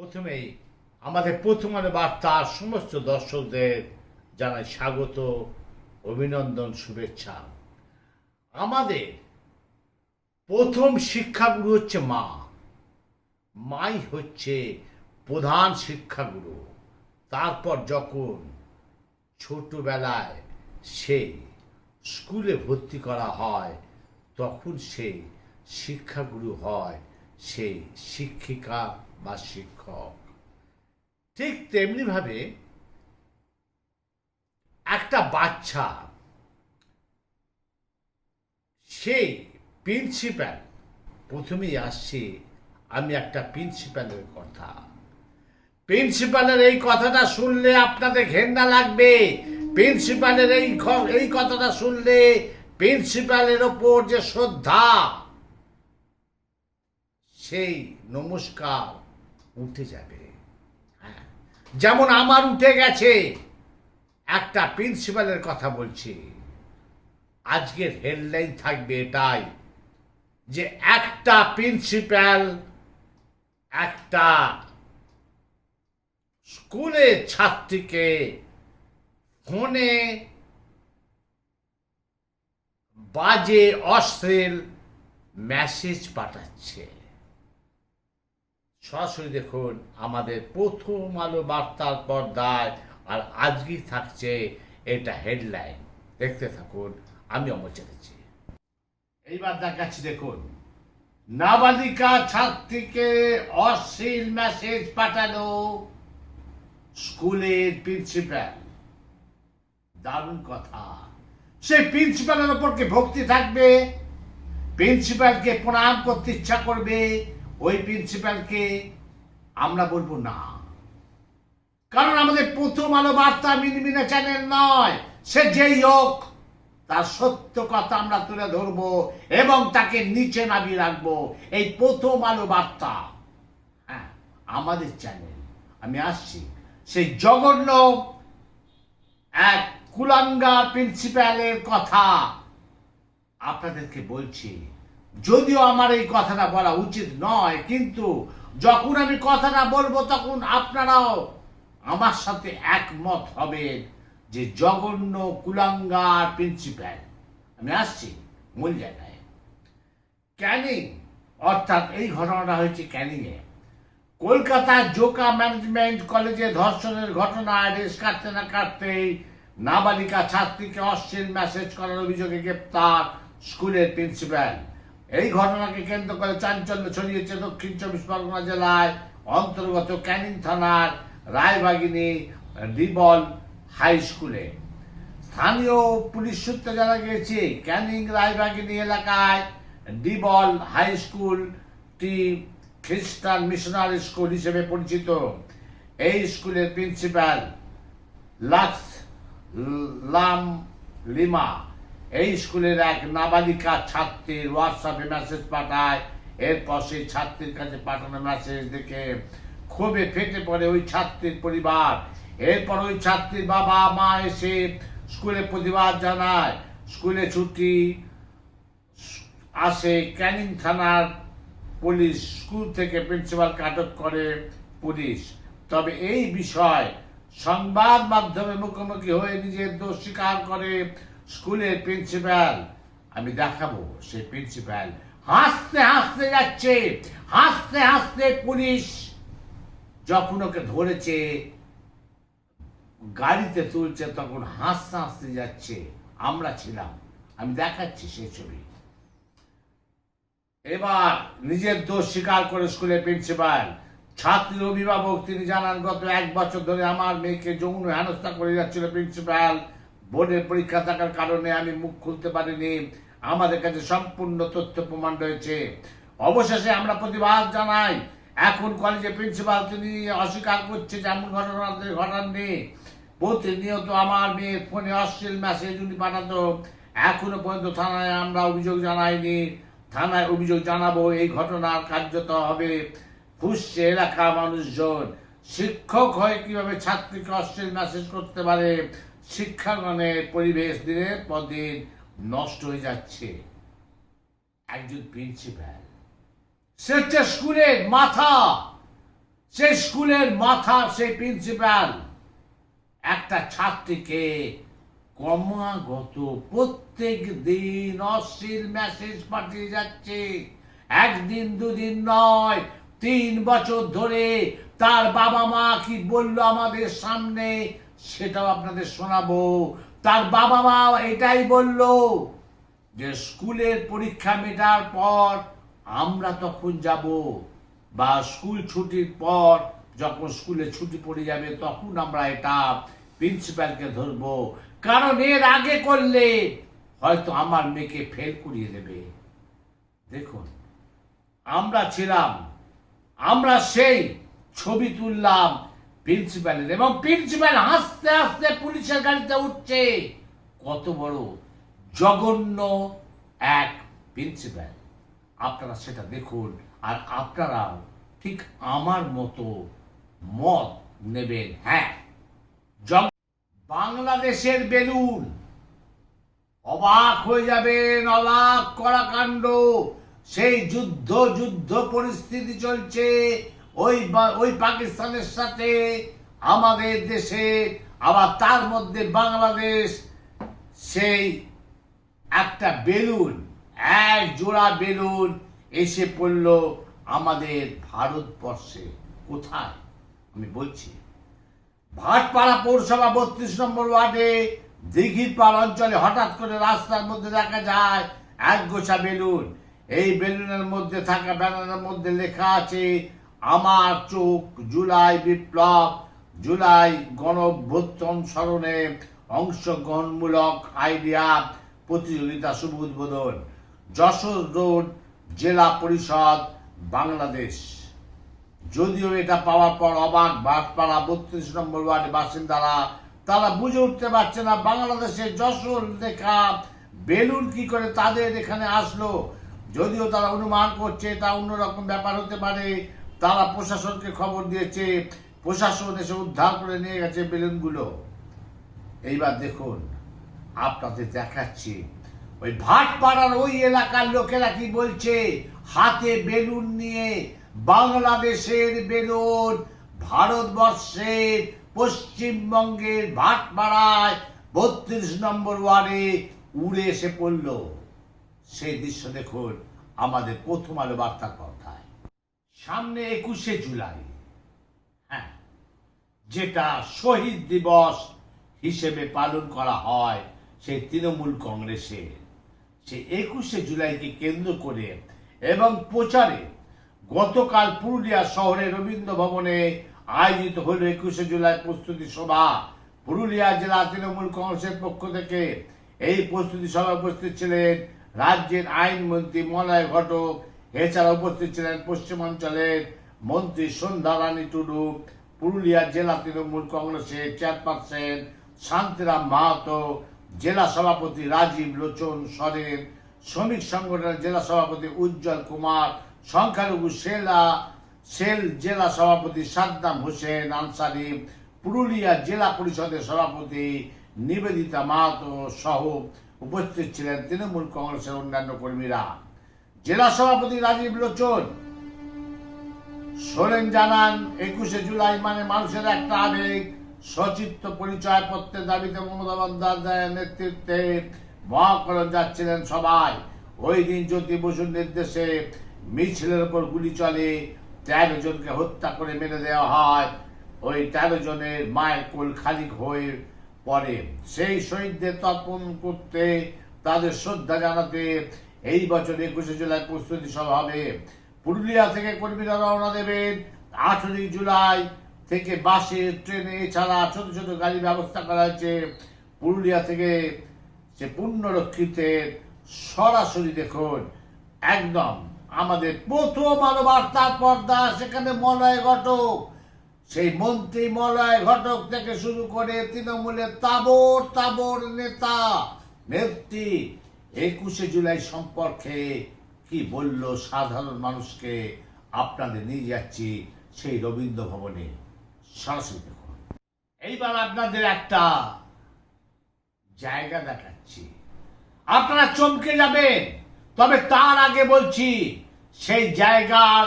প্রথমেই আমাদের প্রথম আলো বার্তার সমস্ত দর্শকদের জানাই স্বাগত, অভিনন্দন, শুভেচ্ছা। আমাদের প্রথম শিক্ষাগুরু হচ্ছে মা। মাই হচ্ছে প্রধান শিক্ষাগুরু। তারপর যখন ছোটবেলায় সে স্কুলে ভর্তি করা হয় তখন সে শিক্ষাগুরু হয়, সে শিক্ষিকা বা শিক্ষক। ঠিক তেমনিভাবে একটা বাচ্চা সেই প্রিন্সিপাল, প্রথমেই আসছে আমি একটা প্রিন্সিপালের কথা। প্রিন্সিপালের এই কথাটা শুনলে আপনাদের ঘেন্না লাগবে। প্রিন্সিপালের এই কথাটা শুনলে প্রিন্সিপালের ওপর যে শ্রদ্ধা, সেই নমস্কার উঠে যাবে। হ্যাঁ, যেমন আমার উঠে গেছে। একটা প্রিন্সিপালের কথা বলছি। আজকের হেডলাইন থাকবে এটাই যে একটা প্রিন্সিপাল একটা স্কুলের ছাত্রীকে ফোনে বাজে অশ্লীল মেসেজ পাঠাচ্ছে। সরাসরি দেখুন আমাদের প্রথম আলো বার্তার পর্দায়, আর আজকেই থাকছে এটা হেডলাইন। দেখতে থাকুন, আমি অমর চ্যাটার্জি। এইবার দেখাচ্ছি, দেখুন। নাবালিকা ছাত্রীকে অশ্লীল মেসেজ পাঠালো স্কুলের প্রিন্সিপাল। দারুণ কথা। সেই প্রিন্সিপালের ওপর কি ভক্তি থাকবে? প্রিন্সিপালকে প্রণাম করতে ইচ্ছা করবে? ওই প্রিন্সিপালকে আমরা বলবো না, কারণ আমাদের প্রথম আলো বার্তা মিনমিনে চ্যানেল নয়। সে যেই হোক, তার সত্য কথা আমরা তুলে ধরবো এবং তাকে নিচে নামিয়ে রাখবো। এই প্রথম আলো বার্তা, হ্যাঁ, আমাদের চ্যানেল। আমি আসছি সেই জঘন্য এক কুলাঙ্গার প্রিন্সিপালের কথা আপনাদেরকে বলছি। যদিও আমার এই কথাটা বলা উচিত নয়, কিন্তু যখন আমি কথাটা বলবো তখন আপনারাও আমার সাথে একমত হবেন যে জঘন্য কুলাঙ্গার প্রিন্সিপাল। আমি আসছি মূল জায়গায়। ক্যানিং, অর্থাৎ এই ঘটনাটা হয়েছে ক্যানিংয়ে। কলকাতার জোকা ম্যানেজমেন্ট কলেজে ধর্ষণের ঘটনায় রেশ কাটতে না কাটতেই নাবালিকা ছাত্রীকে অশ্লীল মেসেজ করার অভিযোগে গ্রেপ্তার স্কুলের প্রিন্সিপাল। এই ঘটনাকে কেন্দ্র করে চাঞ্চল্য ছড়িয়েছে দক্ষিণ 24 পরগনা জেলায় অন্তর্গত ক্যানিং থানার রায়বাগিনী ডিবল হাই স্কুলে। স্থানীয় পুলিশ সূত্রে জানা গিয়েছে, ক্যানিং রায়বাগিনী এলাকায় ডিবল হাই স্কুলটি খ্রিস্টান মিশনারি স্কুল হিসেবে পরিচিত। এই স্কুলের প্রিন্সিপাল লাক্স লাম লিমা এই স্কুলের এক নাবালিকা ছাত্রীর হোয়াটসঅ্যাপে মেসেজ পাঠায়। এরপর সেই ছাত্রীর কাছে পাঠানো মেসেজ দেখে ক্ষোভে ফেটে পড়ে ওই ছাত্রীর পরিবার। এরপর ওই ছাত্রীর বাবা মা এসে স্কুলে প্রতিবাদ জানায়। স্কুলে ছুটি আসে ক্যানিং থানার পুলিশ। স্কুল থেকে প্রিন্সিপালকে আটক করে পুলিশ। তবে এই বিষয় সংবাদ মাধ্যমে মুখোমুখি হয়ে নিজের দোষ স্বীকার করে স্কুলের প্রিন্সিপাল। আমি দেখাবো সেই প্রিন্সিপাল হাসতে হাসতে যাচ্ছে। হাসতে হাসতে পুলিশ যখন ওকে ধরেছে, গাড়িতে তুলছে, তখন হাসতে হাসতে যাচ্ছে। আমরা ছিলাম, আমি দেখাচ্ছি সেই ছবি। এবার নিজের দোষ স্বীকার করে স্কুলের প্রিন্সিপাল। ছাত্রীর অভিভাবক তিনি জানান, গত 1 বছর ধরে আমার মেয়েকে যৌন হেনস্থা করে যাচ্ছিল প্রিন্সিপাল। বোর্ডের পরীক্ষা থাকার কারণে আমি মুখ খুলতে পারিনি। আমাদের কাছে সম্পূর্ণ তথ্য প্রমাণ রয়েছে। অবশেষে আমরা প্রতিবাদ জানাই। এখন কলেজে প্রিন্সিপাল তিনি অস্বীকার করছে যে এমন ঘটনা ঘটাননি। প্রতিনিয়ত আমার মেয়ের ফোনে অশ্লীল মেসেজ উনি পাঠাতো। এখনো পর্যন্ত থানায় আমরা অভিযোগ জানাইনি। থানায় অভিযোগ জানাবো। এই ঘটনার কার্যত হবে ফুসছে এলাকা মানুষজন। শিক্ষক হয়ে কিভাবে ছাত্রীকে অশ্লীল মেসেজ করতে পারে? শিক্ষাঙ্গনের পরিবেশ দিনের পর দিন নষ্ট হয়ে যাচ্ছে। একজন প্রিন্সিপাল, সে হচ্ছে স্কুলের মাথা। সে স্কুলের মাথা, সেই প্রিন্সিপাল একটা ছাত্রীকে ক্রমাগত প্রত্যেক দিন অশ্লীল মেসেজ পাঠিয়ে যাচ্ছে। একদিন দুদিন নয়, 3 বছর ধরে। তার বাবা মা কি বলল আমাদের সামনে সেটাও আপনাদের শোনাবো। তার বাবা মা এটাই বলল যে স্কুলের পরীক্ষা মেটার পর আমরা তখন যাব, বা স্কুল ছুটির পর যখন স্কুলে ছুটি পড়ে যাবে তখন আমরা এটা প্রিন্সিপালকে ধরবো, কারণ এর আগে করলে হয়তো আমার মেয়েকে ফেল করিয়ে দেবে। দেখুন, আমরা ছিলাম, আমরা সেই ছবি তুললাম প্রিন্সিপালের, এবং প্রিন্সিপাল হাসতে হাসতে পুলিশের গাড়িতে উঠছে। কত বড় জঘন্য এক প্রিন্সিপাল! আপনারা সেটা দেখুন, আর আপনারাও ঠিক আমার মতো মত নেবেন। হ্যাঁ, বাংলাদেশের বেলুন, অবাক হয়ে যাবেন, অবাক করা কাণ্ড। সেই যুদ্ধ পরিস্থিতি চলছে ওই পাকিস্তানের সাথে আমাদের দেশে, আবার তার মধ্যে বাংলাদেশ। সেই একটা বেলুন, এক জোড়া বেলুন এসে পড়ল আমাদের ভারতবর্ষে। কোথায় আমি বলছি, ভাটপাড়া পৌরসভা 32 নম্বর ওয়ার্ডে দিঘির পাড় অঞ্চলে হঠাৎ করে রাস্তার মধ্যে দেখা যায় এক গোছা বেলুন। এই বেলুনের মধ্যে থাকা ব্যানারের মধ্যে লেখা আছে, আমার চোখ জুলাই বিপ্লব, জুলাই গণঅভ্যুত্থান স্মরণে অংশগ্রহণমূলক আইডিয়া প্রতিযোগিতা শুভ উদ্বোধন, যশোর রোড, জেলা পরিষদ, বাংলাদেশ। যদিও এটা পাওয়ার পর অবাক ভাটপাড়া 32 নম্বর ওয়ার্ডের বাসিন্দারা, তারা বুঝে উঠতে পারছে না বাংলাদেশের যশোর লেখা বেলুন কি করে তাদের এখানে আসলো। যদিও তারা অনুমান করছে এটা অন্যরকম ব্যাপার হতে পারে। তারা প্রশাসনকে খবর দিয়েছে, প্রশাসন এসে উদ্ধার করে নিয়ে গেছে বেলুনগুলো। এইবার দেখুন, আপনাদের দেখাচ্ছি ওই ভাটপাড়ার ওই এলাকার লোকেরা কি বলছে। হাতে বেলুন নিয়ে, বাংলাদেশের বেলুন, ভারতবর্ষের পশ্চিমবঙ্গের ভাটপাড়ায় 32 নম্বর ওয়ার্ডে উড়ে এসে পড়ল। সেই দৃশ্য দেখুন আমাদের প্রথম আলো বার্তার কথায়। সামনে 21শে জুলাই, হ্যাঁ, যেটা শহীদ দিবস হিসেবে পালন করা হয় সেই তৃণমূল কংগ্রেসের, সেই 21শে জুলাইকে কেন্দ্র করে এবং প্রচারে গতকাল পুরুলিয়া শহরে রবীন্দ্র ভবনে আয়োজিত হল 21শে জুলাই প্রস্তুতি সভা। পুরুলিয়া জেলা তৃণমূল কংগ্রেসের পক্ষ থেকে এই প্রস্তুতি সভায় উপস্থিত ছিলেন রাজ্যের আইনমন্ত্রী মলয় ঘটক। এছাড়া উপস্থিত ছিলেন পশ্চিমাঞ্চলের মন্ত্রী সন্ধ্যা রানী টুডু, পুরুলিয়া জেলা তৃণমূল কংগ্রেসের চেয়ারপারসন শান্তিরাম মাহাতো, জেলা সভাপতি রাজীব লোচন সরেন, শ্রমিক সংগঠনের জেলা সভাপতি উজ্জ্বল কুমার, সংখ্যালঘু সেল জেলা সভাপতি সাদ্দাম হোসেন আনসারি, পুরুলিয়া জেলা পরিষদের সভাপতি নিবেদিতা মাহাতো সহ উপস্থিত ছিলেন তৃণমূল কংগ্রেসের অন্যান্য কর্মীরা। জেলা সভাপতি রাজীব লোচন সোরেন জানান, 21শে জুলাই মানে মানুষের একটা আবেগ। সচিত্র পরিচয়পত্রের দাবিতে মমতা বন্দ্যোপাধ্যায়ের নেতৃত্বে মহাকরণ যাচ্ছিলেন সবাই। ওই দিন জ্যোতি বসুর নির্দেশে মিছিলের উপর গুলি চলে, 13 জনকে হত্যা করে মেরে দেওয়া হয়। ওই 13 জনের মায়ের কোল খালি হয়ে পড়ে। সেই শহীদদের তর্পণ করতে, তাদের শ্রদ্ধা জানাতে এই বছর 21শে জুলাই প্রস্তুতি সভা হবে। পুরুলিয়া থেকে কর্মীরা রওনা দেবেন। 18 জুলাই থেকে বাসে, ট্রেনে, এছাড়া ছোট ছোট গাড়ির ব্যবস্থা করা হয়েছে। পুরুলিয়া থেকে সে পুণ্যরক্ষিতের সরাসরি দেখুন একদম আমাদের প্রথম আলো বার্তার পর্দা, সেখানে মলয় ঘটক, সেই মন্ত্রী মলয় ঘটক থেকে শুরু করে তৃণমূলের তাবর নেতা নেত্রী 21শে জুলাই সম্পর্কে কি বলল সাধারণ মানুষকে আপনাদের নিয়ে যাচ্ছি সেই রবীন্দ্র ভবনে। সরাসরি দেখুন। এইবার আপনাদের একটা জায়গা দেখাচ্ছি, আপনারা চমকে যাবেন। তবে তার আগে বলছি, সেই জায়গার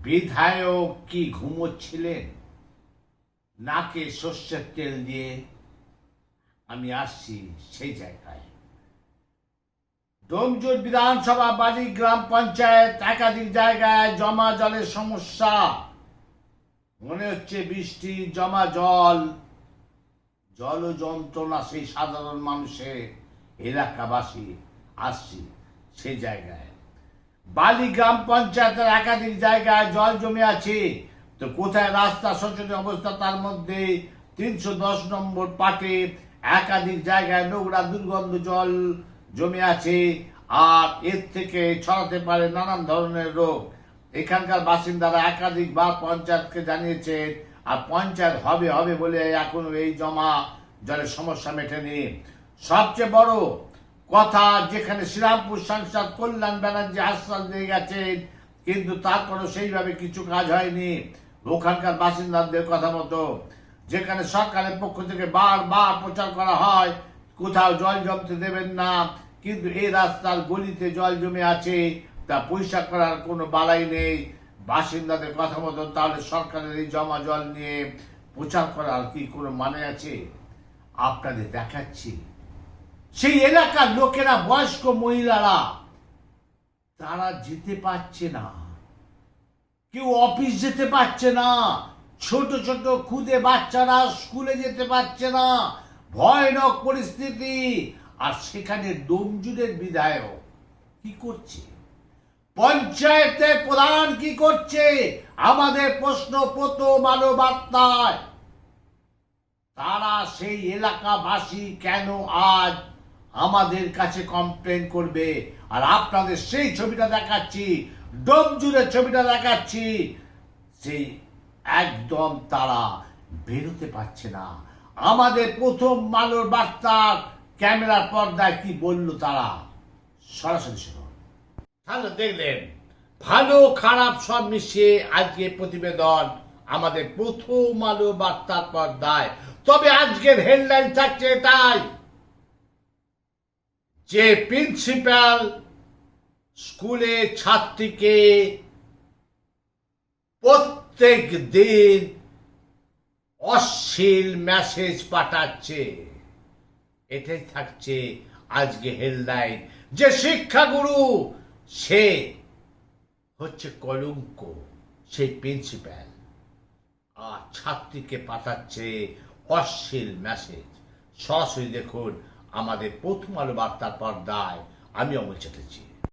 বিধায়ক কি ঘুমোচ্ছিলেন নাকে সর্ষের তেল দিয়ে? আমি আসছি সেই জায়গায়। ডোমজুর বিধানসভা বাড়ি গ্রাম পঞ্চায়েত একাধিক জায়গায় জমা জলের সমস্যা। মনে হচ্ছে বৃষ্টি জমা জল যন্ত্রণা সেই সাধারণ মানুষের এলাকাবাসী। আসছি সেই জায়গায়। বালি গ্রাম পঞ্চায়েতের একাধিক জায়গায় জল জমে আছে। তো কোথায় রাস্তা শোচনীয় অবস্থা, তার মধ্যে 310 নম্বর পাটে একাধিক জায়গায় নোংরা দুর্গন্ধ জল জমে আছে, আর এর থেকে ছড়াতে পারে নানান ধরনের রোগ। এখানকার বাসিন্দারা একাধিকবার পঞ্চায়েতকে জানিয়েছেন, আর পঞ্চায়েত হবে হবে বলে এখনো এই জমা জলের সমস্যা মেটেনি। সবচেয়ে বড় কথা, যেখানে শ্রীরামপুর সাংসদ কল্যাণ ব্যানার্জি আশ্বাস দিয়ে গেছেন, কিন্তু তারপরেও সেইভাবে কিছু কাজ হয়নি ওখানকার বাসিন্দাদের কথা মতো। যেখানে সরকারের পক্ষ থেকে বারবার প্রচার করা হয় কোথাও জল জমতে দেবেন না, কিন্তু এই রাস্তার গলিতে জল জমে আছে, তা পরিষ্কার করার কোনো বালাই নেই বাসিন্দাদের কথা মতো। তাহলে সরকারের এই জমা জল নিয়ে প্রচার করার কি কোনো মানে আছে? আপনাদের দেখাচ্ছি সেই এলাকার লোকেরা, বয়স্ক মহিলারা, তারা যেতে পারছে না, কেউ অফিস যেতে পারছে না, ছোট ছোট খুদে বাচ্চারা স্কুলে যেতে পারছে না, ভয়ানক পরিস্থিতি। আর সেখানে ডোমজুরের বিধায়ক কি করছে, পঞ্চায়েতের প্রধান কি করছে? আমাদের প্রশ্ন প্রথম আলো বার্তায়। তারা সেই এলাকাবাসী কেন আজ আমাদের কাছে কমপ্লেন করবে? আর আপনাদের সেই ছবিটা দেখাচ্ছি, ডোমজুরের ছবিটা দেখাচ্ছি। সেই একদম তারা বেরোতে পারছে না। আমাদের প্রথম আলোর বার্তার ক্যামেরার পর্দায় কি বলল তারা, সরাসরি শুনুন। তাহলে দেখলেন, ভালো খারাপ সব মিশিয়ে আজকে প্রতিবেদন আমাদের প্রথম আলো বার্তার পর্দায়। তবে আজকের হেডলাইন থাকছে এটাই, যে প্রিন্সিপাল স্কুলে ছাত্রীকে প্রত্যেক দিন অশ্লীল মেসেজ পাঠাচ্ছে। এটাই থাকছে আজকে হেডলাইন, যে শিক্ষাগুরু সে হচ্ছে কলঙ্ক, সেই প্রিন্সিপাল, আর ছাত্রীকে পাঠাচ্ছে অশ্লীল মেসেজ। সরাসরি দেখুন আমাদের প্রথম আলো বার্তার পর্দায়। আমি অমল চ্যাটার্জি।